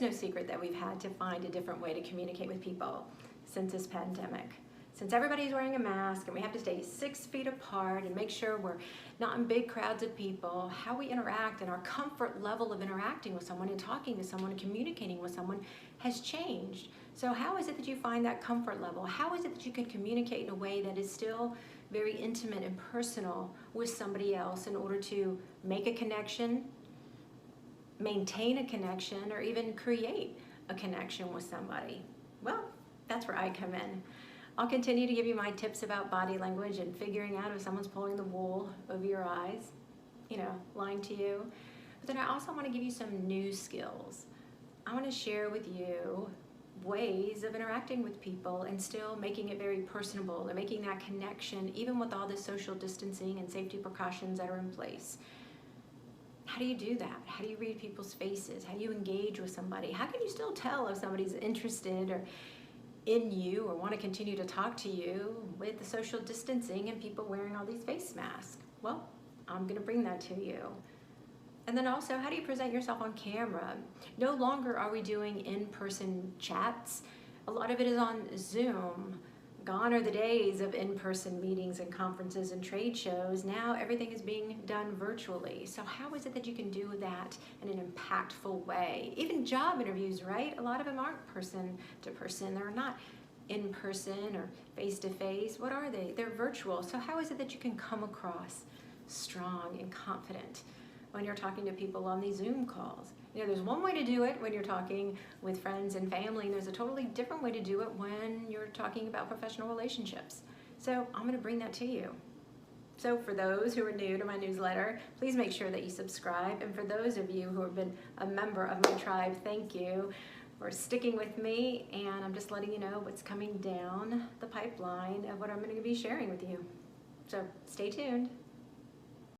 it's no secret that we've had to find a different way to communicate with people since this pandemic. Since everybody's wearing a mask and we have to stay 6 feet apart and make sure we're not in big crowds of people, how we interact and our comfort level of interacting with someone and talking to someone and communicating with someone has changed. So how is it that you find that comfort level? How is it that you can communicate in a way that is still very intimate and personal with somebody else in order to make a connection, maintain a connection, or even create a connection with somebody? Well, that's where I come in. I'll continue to give you my tips about body language and figuring out if someone's pulling the wool over your eyes, lying to you. But then I also want to give you some new skills. I want to share with you ways of interacting with people and still making it very personable and making that connection even with all the social distancing and safety precautions that are in place. How do you do that? How do you read people's faces? How do you engage with somebody? How can you still tell if somebody's interested or in you or want to continue to talk to you with the social distancing and people wearing all these face masks? Well, I'm going to bring that to you. And then also, how do you present yourself on camera? No longer are we doing in-person chats. A lot of it is on Zoom. Gone are the days of in-person meetings and conferences and trade shows. Now everything is being done virtually. So how is it that you can do that in an impactful way? Even job interviews, right? A lot of them aren't person to person. They're not in person or face to face. What are they? They're virtual. So how is it that you can come across strong and confident when you're talking to people on these Zoom calls? There's one way to do it when you're talking with friends and family, and there's a totally different way to do it when you're talking about professional relationships. So I'm going to bring that to you. So for those who are new to my newsletter, please make sure that you subscribe. And for those of you who have been a member of my tribe, thank you for sticking with me. And I'm just letting you know what's coming down the pipeline of what I'm going to be sharing with you. So stay tuned.